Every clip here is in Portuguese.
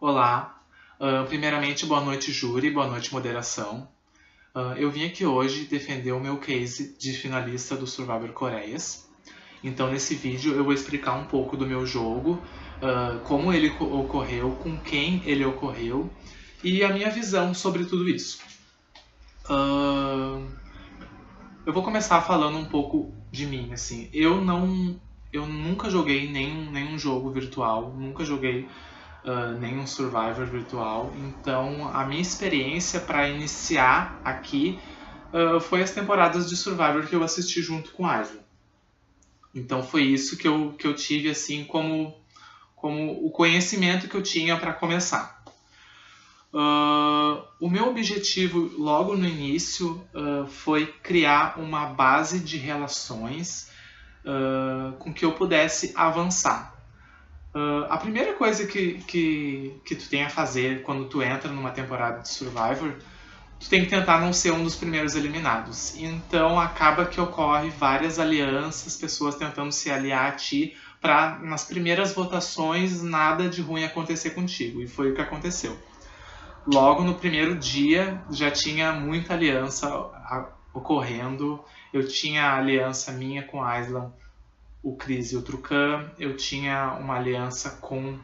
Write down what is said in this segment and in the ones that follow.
Olá. Primeiramente, boa noite, júri, boa noite, moderação. Eu vim aqui hoje defender o meu case de finalista do Survivor Coreias. Então, nesse vídeo, eu vou explicar um pouco do meu jogo, como ele ocorreu, com quem ele ocorreu e a minha visão sobre tudo isso. Eu vou começar falando um pouco de mim, assim. Eu nunca joguei nenhum jogo virtual, nunca joguei nenhum Survivor virtual. Então, a minha experiência para iniciar aqui foi as temporadas de Survivor que eu assisti junto com a Isla. Então, foi isso que eu tive assim como o conhecimento que eu tinha para começar. O meu objetivo logo no início foi criar uma base de relações com que eu pudesse avançar. A primeira coisa que tu tem a fazer quando tu entra numa temporada de Survivor, tu tem que tentar não ser um dos primeiros eliminados. Então acaba que ocorre várias alianças, pessoas tentando se aliar a ti para nas primeiras votações nada de ruim acontecer contigo. E foi o que aconteceu. Logo no primeiro dia já tinha muita aliança ocorrendo. Eu tinha a aliança minha com a Island, o Chris e o Trucan. Eu tinha uma aliança com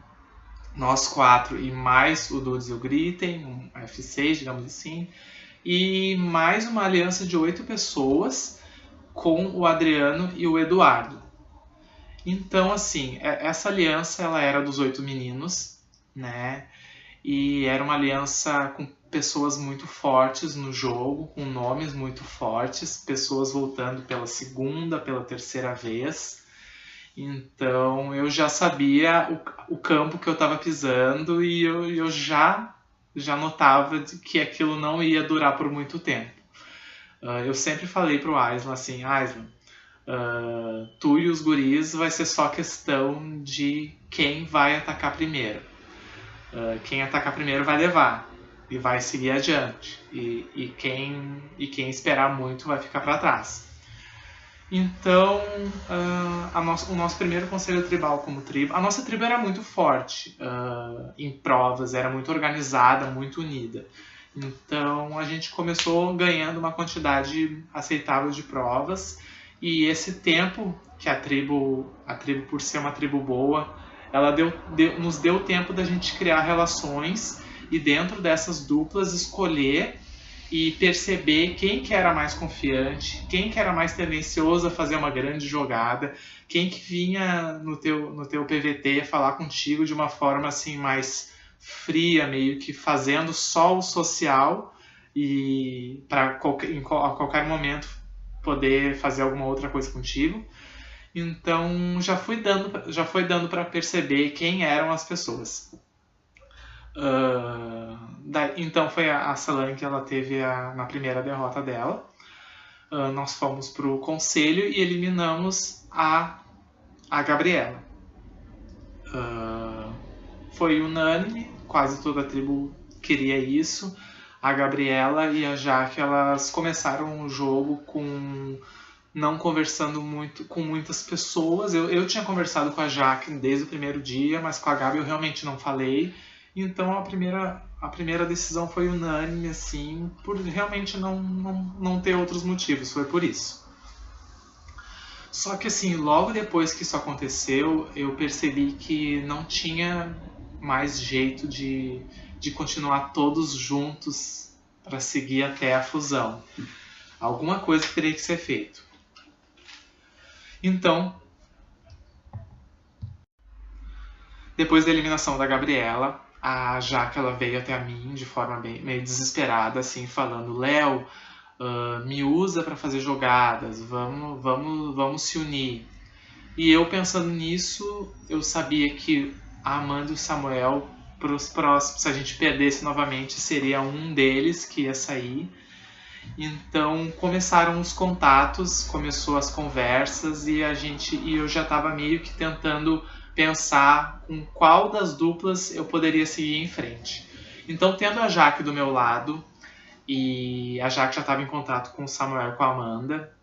nós quatro e mais o Dudes e o Gritten, um F6, digamos assim. E mais uma aliança de 8 pessoas com o Adriano e o Eduardo. Então, assim, essa aliança ela era dos 8 meninos, né? E era uma aliança com pessoas muito fortes no jogo, com nomes muito fortes, pessoas voltando pela segunda, pela terceira vez. Então eu já sabia o campo que eu estava pisando e eu já notava que aquilo não ia durar por muito tempo. Eu sempre falei pro Aislan assim, Aislan, tu e os guris vai ser só questão de quem vai atacar primeiro. Quem atacar primeiro vai levar e vai seguir adiante. E quem esperar muito vai ficar para trás. Então, o nosso primeiro conselho tribal como tribo, a nossa tribo era muito forte em provas, era muito organizada, muito unida. Então, a gente começou ganhando uma quantidade aceitável de provas e esse tempo que a tribo por ser uma tribo boa, ela nos deu tempo da gente criar relações e dentro dessas duplas escolher e perceber quem que era mais confiante, quem que era mais tendencioso a fazer uma grande jogada, quem que vinha no teu PVT falar contigo de uma forma assim mais fria, meio que fazendo só o social e para a qualquer momento poder fazer alguma outra coisa contigo. Então já foi dando para perceber quem eram as pessoas. Então foi a Salan que ela teve na primeira derrota dela. Nós fomos pro conselho e eliminamos a Gabriela. Foi unânime, quase toda a tribo queria isso. A Gabriela e a Jaque, elas começaram o jogo não conversando muito com muitas pessoas. Eu tinha conversado com a Jaque desde o primeiro dia, mas com a Gabi eu realmente não falei. Então a primeira decisão foi unânime, assim, por realmente não ter outros motivos, foi por isso. Só que assim, logo depois que isso aconteceu, eu percebi que não tinha mais jeito de continuar todos juntos para seguir até a fusão. Alguma coisa teria que ser feito. Então, depois da eliminação da Gabriela, a Jaque ela veio até a mim de forma meio desesperada, assim, falando: Léo, me usa para fazer jogadas, vamos se unir. E eu pensando nisso, eu sabia que a Amanda e o Samuel, para os próximos, se a gente perdesse novamente, seria um deles que ia sair. Então começaram os contatos, começou as conversas e eu já estava meio que tentando pensar com qual das duplas eu poderia seguir em frente. Então, tendo a Jaque do meu lado, e a Jaque já estava em contato com o Samuel e com a Amanda,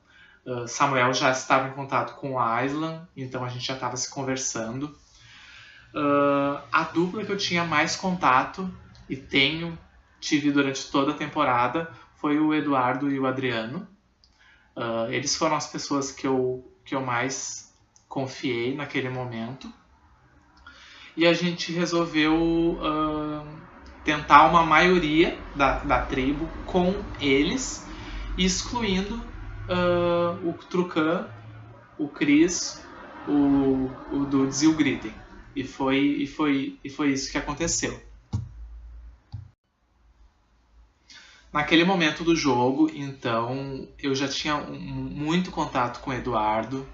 Samuel já estava em contato com o Aislan, então a gente já estava se conversando. A dupla que eu tinha mais contato e tive durante toda a temporada foi o Eduardo e o Adriano. Eles foram as pessoas que eu mais confiei naquele momento. E a gente resolveu tentar uma maioria da tribo com eles, excluindo o Trucan, o Chris, o Dudes e o Gritten. E foi isso que aconteceu. Naquele momento do jogo, então, eu já tinha muito contato com o Eduardo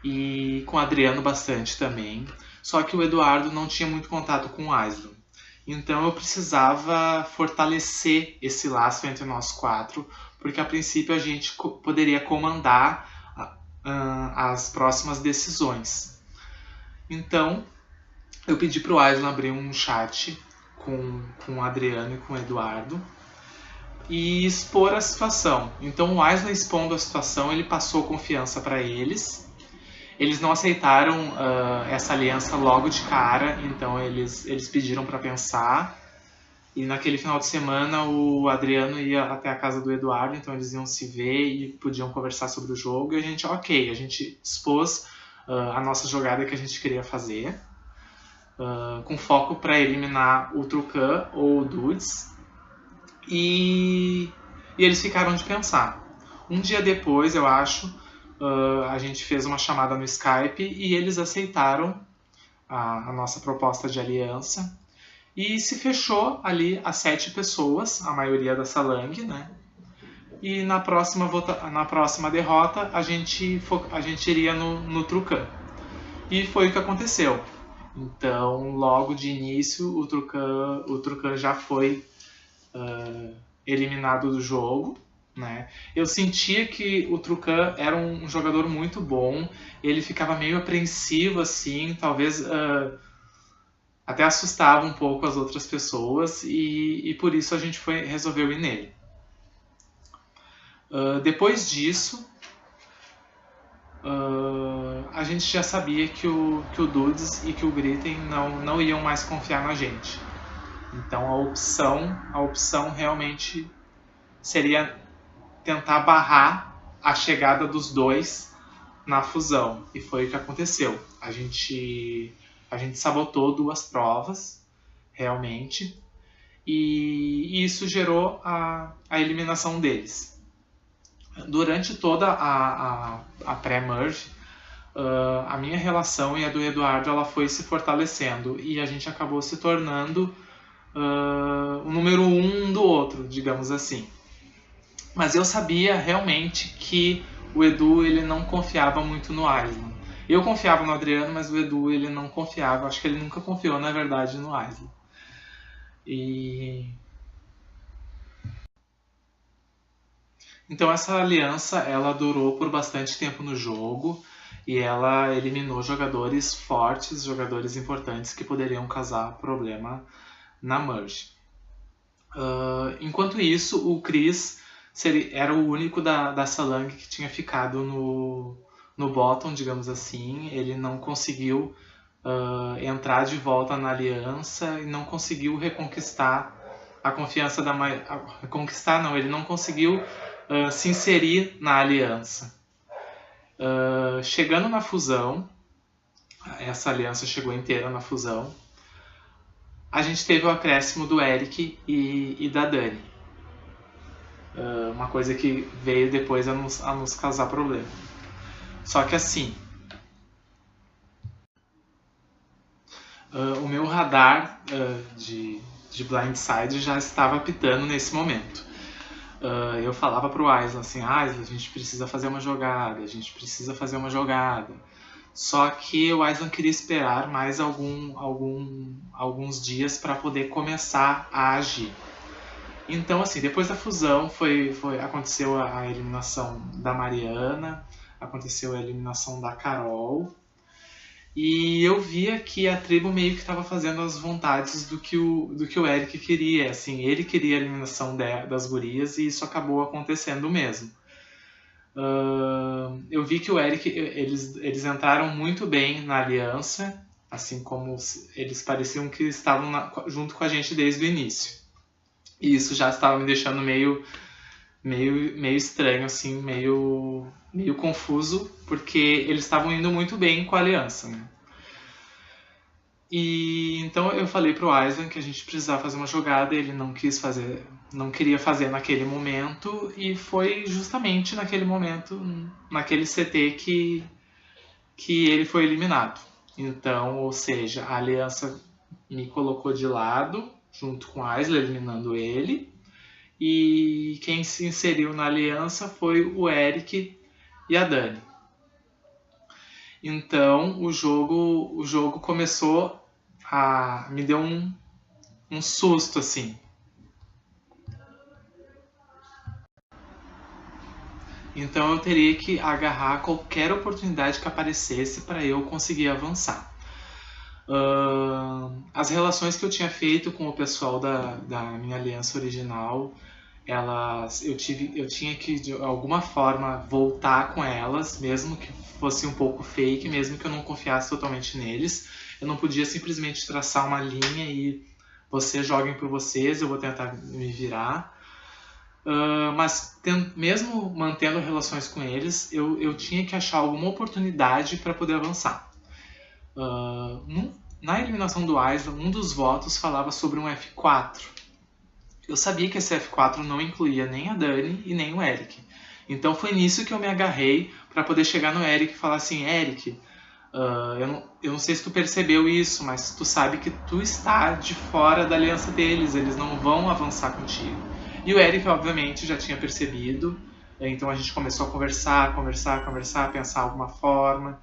e com o Adriano bastante também. Só que o Eduardo não tinha muito contato com o Aislan. Então eu precisava fortalecer esse laço entre nós quatro, porque a princípio a gente poderia comandar as próximas decisões. Então eu pedi para o Aislan abrir um chat com o Adriano e com o Eduardo e expor a situação. Então o Aislan, expondo a situação, ele passou confiança para eles. Eles não aceitaram essa aliança logo de cara, então eles pediram para pensar. E naquele final de semana o Adriano ia até a casa do Eduardo, então eles iam se ver e podiam conversar sobre o jogo. E a gente expôs a nossa jogada que a gente queria fazer, com foco para eliminar o Trucan ou o Dudes. E eles ficaram de pensar. Um dia depois, eu acho, a gente fez uma chamada no Skype e eles aceitaram a nossa proposta de aliança. E se fechou ali a 7 pessoas, a maioria da Salang, né? E na próxima derrota a gente iria no Trucan. E foi o que aconteceu. Então, logo de início, o Trucan já foi eliminado do jogo, né? Eu sentia que o Trucan era um jogador muito bom. Ele ficava meio apreensivo, assim, talvez até assustava um pouco as outras pessoas, e por isso a gente resolveu ir nele. Depois disso, a gente já sabia que o Dudes e que o Gritten não iam mais confiar na gente. Então a opção realmente seria tentar barrar a chegada dos dois na fusão. E foi o que aconteceu. A gente sabotou 2 provas, realmente, e isso gerou a eliminação deles. Durante toda a pré-merge, a minha relação e a do Eduardo ela foi se fortalecendo, e a gente acabou se tornando o número 1 do outro, digamos assim. Mas eu sabia realmente que o Edu ele não confiava muito no Aislan. Eu confiava no Adriano, mas o Edu ele não confiava. Acho que ele nunca confiou, na verdade, no Aislan. Então essa aliança ela durou por bastante tempo no jogo e ela eliminou jogadores fortes, jogadores importantes que poderiam causar problema na merge. Enquanto isso, o Chris era o único da Salang que tinha ficado no bottom, digamos assim. Ele não conseguiu entrar de volta na aliança e não conseguiu reconquistar a confiança da maioria. Reconquistar não, ele não conseguiu se inserir na aliança. Chegando na fusão, essa aliança chegou inteira na fusão, a gente teve o acréscimo do Eric e da Dani. Uma coisa que veio depois a nos causar problema. Só que assim, o meu radar de blindside já estava apitando nesse momento. Eu falava pro Aislan assim, Aislan, a gente precisa fazer uma jogada, Só que o Aislan queria esperar mais alguns dias para poder começar a agir. Então, assim, depois da fusão aconteceu a eliminação da Mariana, aconteceu a eliminação da Carol, e eu via que a tribo meio que estava fazendo as vontades do que o Eric queria. Assim, ele queria a eliminação das gurias e isso acabou acontecendo mesmo. Eu vi que o Eric, eles entraram muito bem na aliança. assim como eles pareciam que estavam junto com a gente desde o início. E isso já estava me deixando meio estranho, assim, meio confuso, porque eles estavam indo muito bem com a aliança, né? E então eu falei pro Aislan que a gente precisava fazer uma jogada, ele não queria fazer naquele momento, e foi justamente naquele momento, naquele CT que ele foi eliminado. Então, ou seja, a aliança me colocou de lado, junto com o Aislan, eliminando ele, e quem se inseriu na aliança foi o Eric e a Dani. Então o jogo começou a me deu um susto assim. Então eu teria que agarrar qualquer oportunidade que aparecesse para eu conseguir avançar. As relações que eu tinha feito com o pessoal da minha aliança original, eu tinha que de alguma forma voltar com elas, mesmo que fosse um pouco fake, mesmo que eu não confiasse totalmente neles. Eu não podia simplesmente traçar uma linha e vocês joguem por vocês, eu vou tentar me virar. Mas mesmo mantendo relações com eles, eu tinha que achar alguma oportunidade para poder avançar. Na eliminação do Aislan, um dos votos falava sobre um F4. Eu sabia que esse F4 não incluía nem a Dani e nem o Eric. Então foi nisso que eu me agarrei para poder chegar no Eric e falar assim: Eric, eu não sei se tu percebeu isso, mas tu sabe que tu está de fora da aliança deles, eles não vão avançar contigo. E o Eric, obviamente, já tinha percebido, então a gente começou a conversar, pensar alguma forma.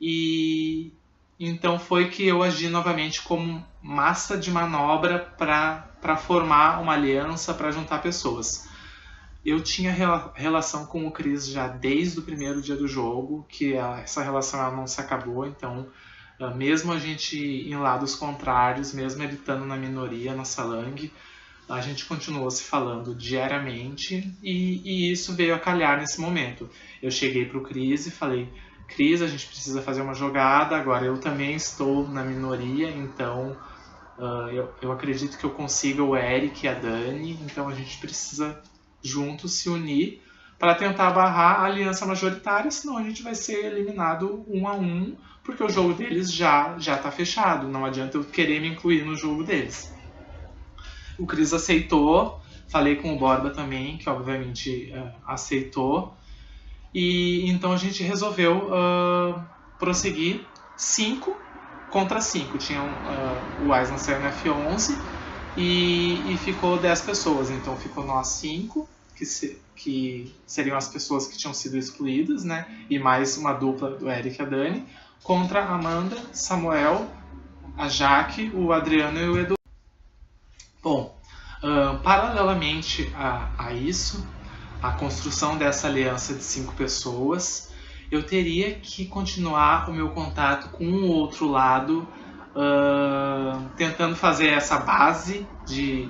E então foi que eu agi novamente como massa de manobra para formar uma aliança, para juntar pessoas. Eu tinha relação com o Chris já desde o primeiro dia do jogo, que essa relação ela não se acabou, então mesmo a gente em lados contrários, mesmo ele estando na minoria, na Salang, a gente continuou se falando diariamente e isso veio a calhar nesse momento. Eu cheguei para o Chris e falei: Chris, a gente precisa fazer uma jogada, agora eu também estou na minoria, então eu acredito que eu consiga o Eric e a Dani, então a gente precisa juntos se unir para tentar barrar a aliança majoritária, senão a gente vai ser eliminado 1-1, porque o jogo deles já está fechado, não adianta eu querer me incluir no jogo deles. O Chris aceitou, falei com o Borba também, que obviamente aceitou, e então a gente resolveu prosseguir 5 contra 5. Tinha o Aislan saiu no F11 e ficou 10 pessoas. Então ficou nós 5, que seriam as pessoas que tinham sido excluídas, né? E mais uma dupla do Eric e a Dani, contra a Amanda, Samuel, a Jaque, o Adriano e o Edu. Bom, paralelamente a isso, a construção dessa aliança de 5 pessoas, eu teria que continuar o meu contato com o outro lado, tentando fazer essa base de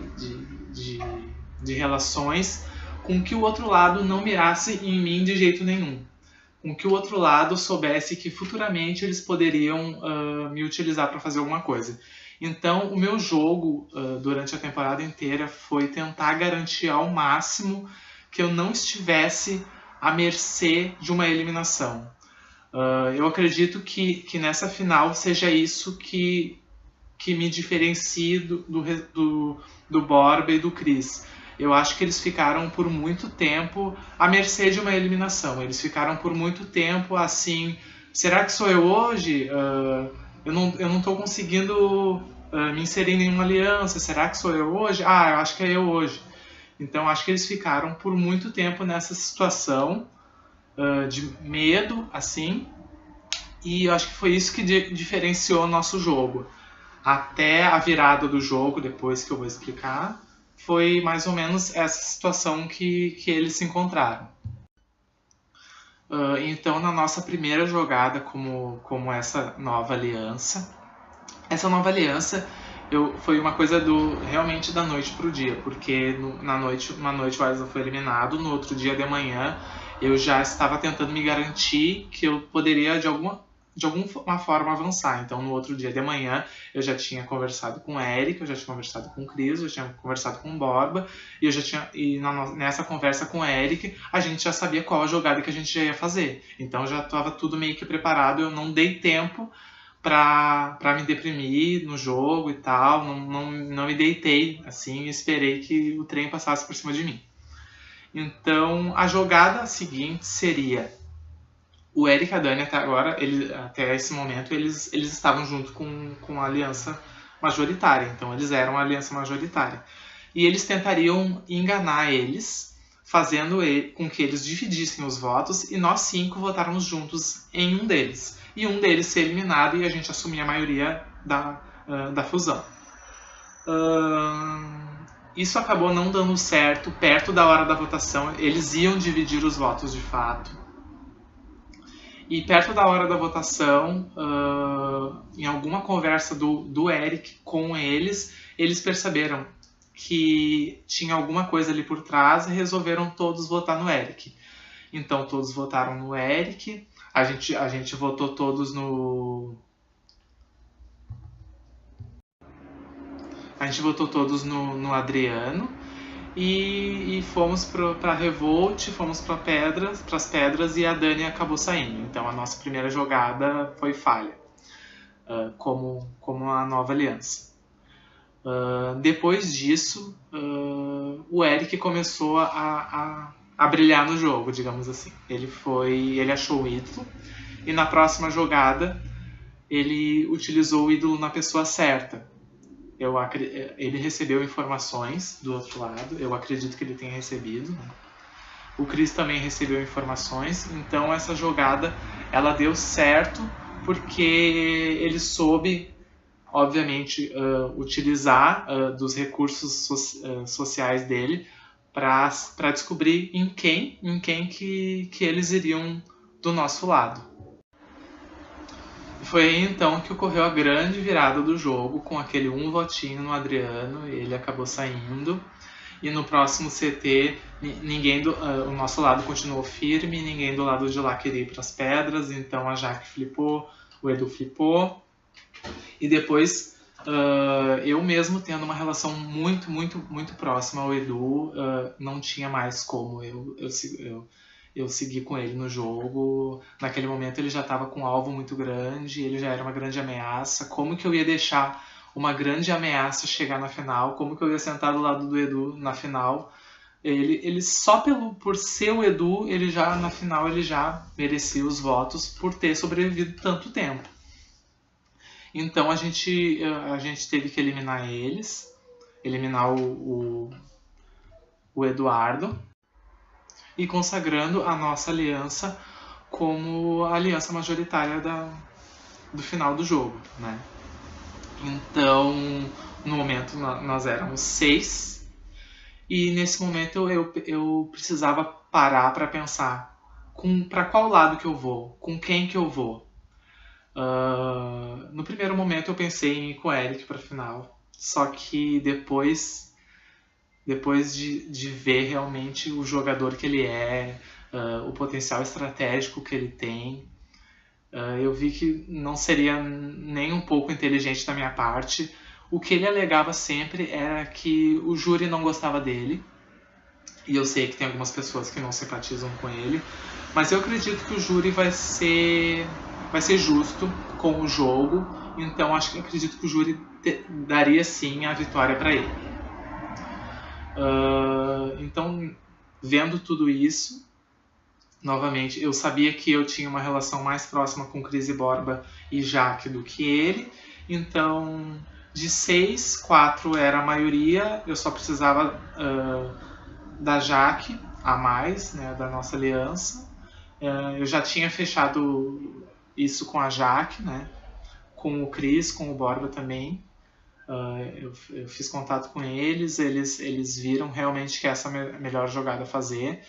relações com que o outro lado não mirasse em mim de jeito nenhum. Com que o outro lado soubesse que futuramente eles poderiam me utilizar para fazer alguma coisa. Então, o meu jogo durante a temporada inteira foi tentar garantir ao máximo que eu não estivesse à mercê de uma eliminação. Eu acredito que nessa final seja isso que me diferencie do Borba e do Chris. Eu acho que eles ficaram por muito tempo à mercê de uma eliminação. Eles ficaram por muito tempo assim: será que sou eu hoje? Eu não estou conseguindo me inserir em nenhuma aliança. Será que sou eu hoje? Eu acho que é eu hoje. Então acho que eles ficaram por muito tempo nessa situação de medo, assim, e eu acho que foi isso que diferenciou o nosso jogo. Até a virada do jogo, depois que eu vou explicar, foi mais ou menos essa situação que eles se encontraram. Então, na nossa primeira jogada como essa nova aliança, foi uma coisa realmente da noite para o dia, porque uma noite o Aislan foi eliminado, no outro dia de manhã eu já estava tentando me garantir que eu poderia de alguma forma avançar. Então, no outro dia de manhã, eu já tinha conversado com o Eric, eu já tinha conversado com o Cris, eu já tinha conversado com o Borba, nessa conversa com o Eric, a gente já sabia qual a jogada que a gente já ia fazer. Então, já estava tudo meio que preparado, eu não dei tempo para me deprimir no jogo e tal, não me deitei assim e esperei que o trem passasse por cima de mim. Então, a jogada seguinte seria o Eric e a Dani até esse momento, eles estavam junto com a aliança majoritária. Então, eles eram a aliança majoritária. E eles tentariam enganar eles, fazendo com que eles dividissem os votos e nós 5 votáramos juntos em um deles. E um deles ser eliminado e a gente assumir a maioria da fusão. Isso acabou não dando certo. Perto da hora da votação, eles iam dividir os votos de fato. E perto da hora da votação, em alguma conversa do Eric com eles perceberam que tinha alguma coisa ali por trás e resolveram todos votar no Eric. Então todos votaram no Eric, a gente votou todos no... A gente votou todos no Adriano. E fomos para Revolt, fomos para as pedras e a Dani acabou saindo. Então a nossa primeira jogada foi falha, como a nova aliança. Depois disso, o Eric começou a brilhar no jogo, digamos assim. Ele achou o ídolo e na próxima jogada ele utilizou o ídolo na pessoa certa. Ele recebeu informações do outro lado, eu acredito que ele tenha recebido, né? O Cris também recebeu informações, então essa jogada ela deu certo porque ele soube, obviamente, utilizar dos recursos sociais dele para descobrir em quem que eles iriam do nosso lado. Foi aí então que ocorreu a grande virada do jogo, com aquele votinho no Adriano, ele acabou saindo. E no próximo CT, o nosso lado continuou firme, ninguém do lado de lá queria ir para as pedras, então a Jaque flipou, o Edu flipou. E depois, eu mesmo tendo uma relação muito, muito, muito próxima ao Edu, não tinha mais como eu segui com ele no jogo. Naquele momento ele já estava com um alvo muito grande, ele já era uma grande ameaça. Como que eu ia deixar uma grande ameaça chegar na final? Como que eu ia sentar do lado do Edu na final? Ele só por ser o Edu, na final ele já merecia os votos por ter sobrevivido tanto tempo. Então a gente teve que eliminar o Eduardo, e consagrando a nossa aliança como a aliança majoritária do final do jogo, né? Então, no momento nós éramos 6 e nesse momento eu precisava parar para pensar para qual lado que eu vou, com quem que eu vou. No primeiro momento eu pensei em ir com o Eric para a final, só que depois de ver realmente o jogador que ele é, o potencial estratégico que ele tem, eu vi que não seria nem um pouco inteligente da minha parte. O que ele alegava sempre era que o júri não gostava dele, e eu sei que tem algumas pessoas que não simpatizam com ele, mas eu acredito que o júri vai ser justo com o jogo, então acredito que o júri daria sim a vitória para ele. Então, vendo tudo isso, novamente, eu sabia que eu tinha uma relação mais próxima com Cris e Borba e Jaque do que ele. Então, de 6, 4 era a maioria. Eu só precisava da Jaque a mais, né, da nossa aliança. Eu já tinha fechado isso com a Jaque, né, com o Cris, com o Borba também. Eu fiz contato com eles viram realmente que essa é a melhor jogada a fazer.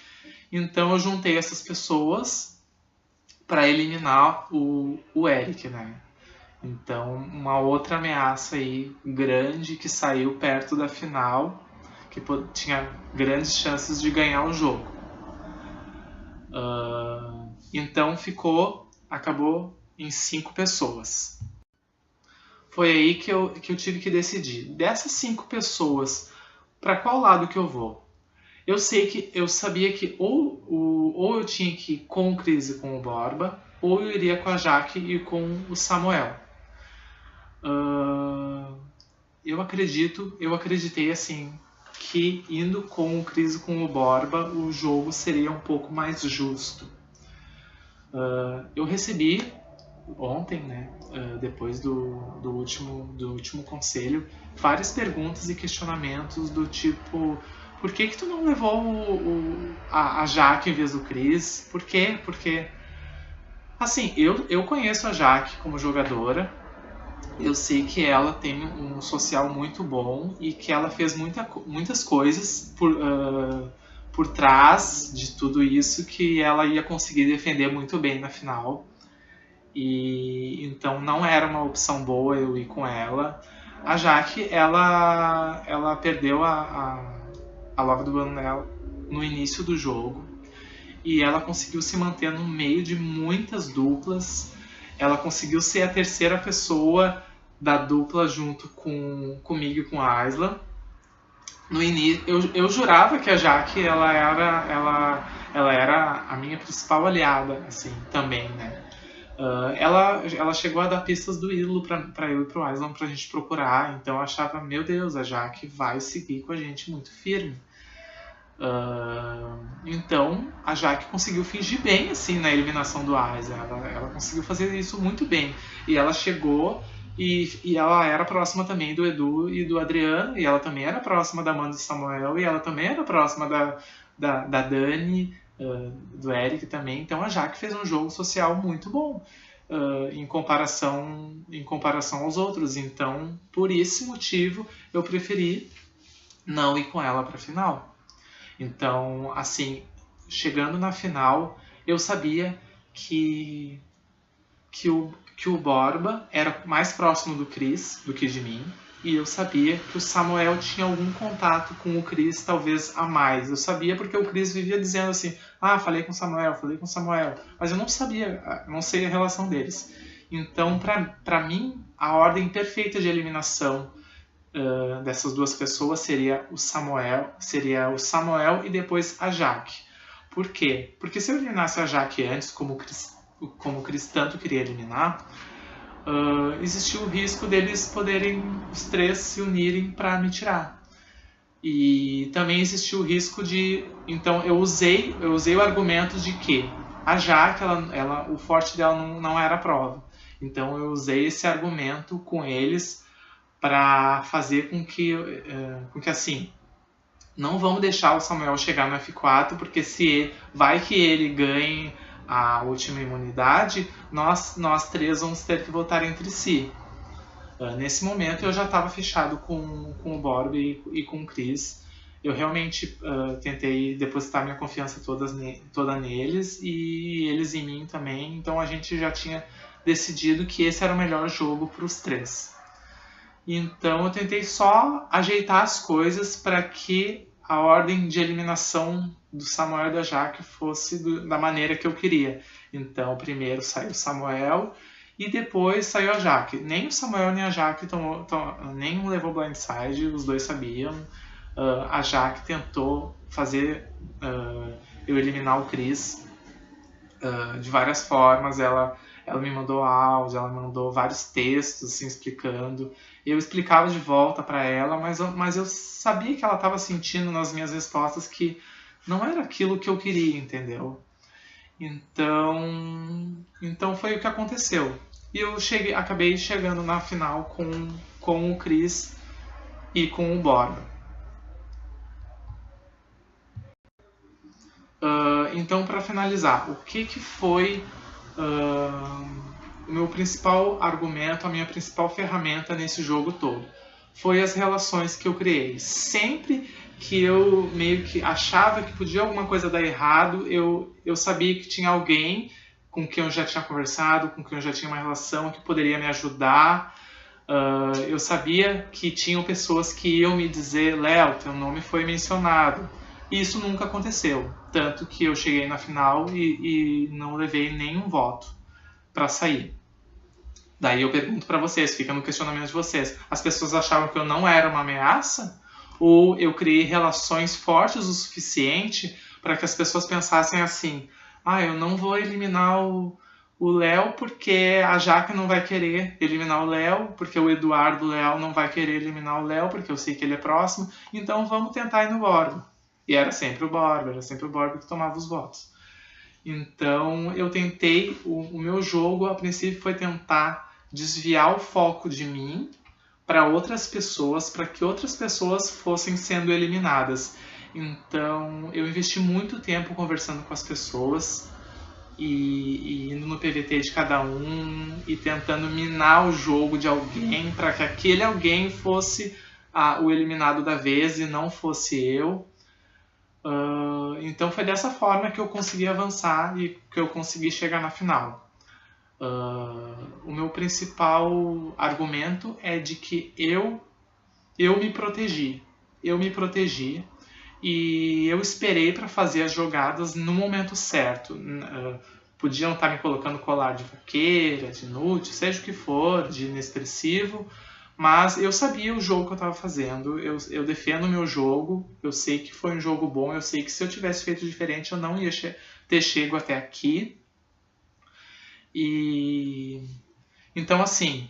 Então eu juntei essas pessoas para eliminar o Eric, né? Então uma outra ameaça aí grande que saiu perto da final, que tinha grandes chances de ganhar o jogo. Então acabou em 5 pessoas. Foi aí que eu tive que decidir. Dessas 5 pessoas, para qual lado que eu vou? Eu sabia que ou eu tinha que ir com o Chris e com o Borba, ou eu iria com a Jaque e com o Samuel. Eu acreditei assim, que indo com o Chris e com o Borba, o jogo seria um pouco mais justo. Eu recebi ontem, né, depois do último conselho, várias perguntas e questionamentos do tipo: por que tu não levou a Jaque em vez do Chris? Por quê? Porque, assim, eu conheço a Jaque como jogadora, eu sei que ela tem um social muito bom e que ela fez muitas coisas por trás de tudo isso que ela ia conseguir defender muito bem na final. E então não era uma opção boa eu ir com ela. A Jaque, ela perdeu a Love do Banel no início do jogo e ela conseguiu se manter no meio de muitas duplas. Ela conseguiu ser a terceira pessoa da dupla junto comigo e com a Aisla. No início, eu jurava que a Jaque ela era a minha principal aliada, assim, também, né? Ela chegou a dar pistas do ídolo para eu e pro Aislan pra gente procurar, então eu achava, meu Deus, a Jaque vai seguir com a gente muito firme. Então a Jaque conseguiu fingir bem assim na eliminação do Aislan, ela conseguiu fazer isso muito bem, e ela chegou e ela era próxima também do Edu e do Adriano, e ela também era próxima da Amanda e do Samuel, e ela também era próxima da Dani, do Eric também. Então a Jaque fez um jogo social muito bom em comparação aos outros. Então, por esse motivo, eu preferi não ir com ela para a final. Então, assim, chegando na final, eu sabia que o Borba era mais próximo do Chris do que de mim. E eu sabia que o Samuel tinha algum contato com o Chris, talvez a mais. Eu sabia porque o Chris vivia dizendo assim: falei com o Samuel. Mas eu não sabia, não sei a relação deles. Então, para mim, a ordem perfeita de eliminação dessas duas pessoas seria o Samuel e depois a Jaque. Por quê? Porque se eu eliminasse a Jaque antes, como o Chris tanto queria eliminar, existiu o risco deles poderem os três se unirem para me tirar. E também existiu o risco de... Então eu usei o argumento de que a Jaque, o forte dela não era a prova. Então eu usei esse argumento com eles para fazer com que assim, não vamos deixar o Samuel chegar no F4, porque vai que ele ganhe a última imunidade, nós três vamos ter que votar entre si. Nesse momento eu já estava fechado com o Borba e com o Chris. Eu realmente tentei depositar minha confiança toda neles e eles em mim também. Então a gente já tinha decidido que esse era o melhor jogo para os três. Então eu tentei só ajeitar as coisas para que a ordem de eliminação do Samuel e da Jaque fosse da maneira que eu queria. Então primeiro saiu o Samuel e depois saiu a Jaque. Nem o Samuel nem a Jaque nem um levou blindside, os dois sabiam. A Jaque tentou fazer eu eliminar o Chris de várias formas. Ela me mandou áudio, ela me mandou vários textos assim, explicando. Eu explicava de volta para ela, mas eu sabia que ela estava sentindo nas minhas respostas que não era aquilo que eu queria, entendeu? Então foi o que aconteceu. E eu acabei chegando na final com o Chris e com o Borba. Então, para finalizar, o que foi o meu principal argumento, a minha principal ferramenta nesse jogo todo? Foi as relações que eu criei. Sempre que eu meio que achava que podia alguma coisa dar errado, eu sabia que tinha alguém com quem eu já tinha conversado, com quem eu já tinha uma relação, que poderia me ajudar. Eu sabia que tinham pessoas que iam me dizer: Léo, teu nome foi mencionado. E isso nunca aconteceu. Tanto que eu cheguei na final e não levei nenhum voto para sair. Daí eu pergunto para vocês, fica no questionamento de vocês. As pessoas achavam que eu não era uma ameaça? Ou eu criei relações fortes o suficiente para que as pessoas pensassem assim: ah, eu não vou eliminar o Léo porque a Jaque não vai querer eliminar o Léo, porque o Eduardo Léo não vai querer eliminar o Léo, porque eu sei que ele é próximo, então vamos tentar ir no Borba. E era sempre o Borba que tomava os votos. Então eu tentei, o meu jogo a princípio foi tentar desviar o foco de mim para outras pessoas, para que outras pessoas fossem sendo eliminadas. Então eu investi muito tempo conversando com as pessoas e indo no PVT de cada um e tentando minar o jogo de alguém para que aquele alguém fosse o eliminado da vez e não fosse eu. Então foi dessa forma que eu consegui avançar e que eu consegui chegar na final. O meu principal argumento é de que eu me protegi. Eu me protegi e eu esperei para fazer as jogadas no momento certo. Podiam estar me colocando colar de vaqueira, de inútil, seja o que for, de inexpressivo, mas eu sabia o jogo que eu estava fazendo, eu defendo o meu jogo, eu sei que foi um jogo bom, eu sei que se eu tivesse feito diferente eu não ia ter chego até aqui. E então, assim,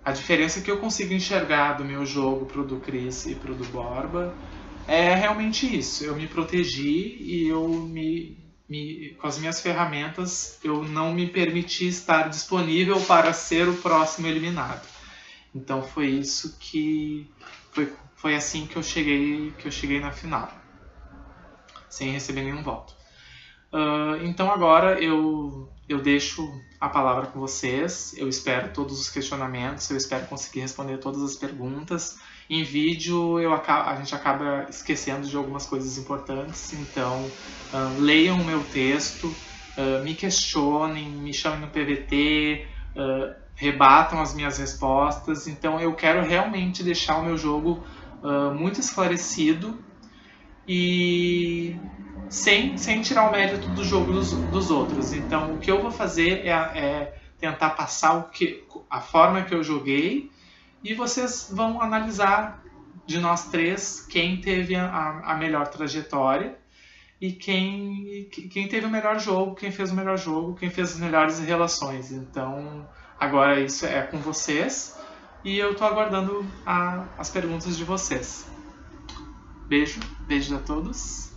a diferença que eu consigo enxergar do meu jogo pro do Chris e pro do Borba é realmente isso. Eu me protegi e eu com as minhas ferramentas, eu não me permiti estar disponível para ser o próximo eliminado. Então foi isso que foi assim que eu cheguei na final, sem receber nenhum voto. Então agora eu deixo a palavra com vocês. Eu espero todos os questionamentos, eu espero conseguir responder todas as perguntas. Em vídeo a gente acaba esquecendo de algumas coisas importantes, então leiam o meu texto, me questionem, me chamem no PVT, rebatam as minhas respostas. Então eu quero realmente deixar o meu jogo muito esclarecido e sem tirar o mérito do jogo dos outros. Então o que eu vou fazer é tentar passar a forma que eu joguei, e vocês vão analisar de nós três quem teve a melhor trajetória e quem teve o melhor jogo, quem fez o melhor jogo, quem fez as melhores relações. Então agora isso é com vocês e eu estou aguardando as perguntas de vocês. Beijos a todos.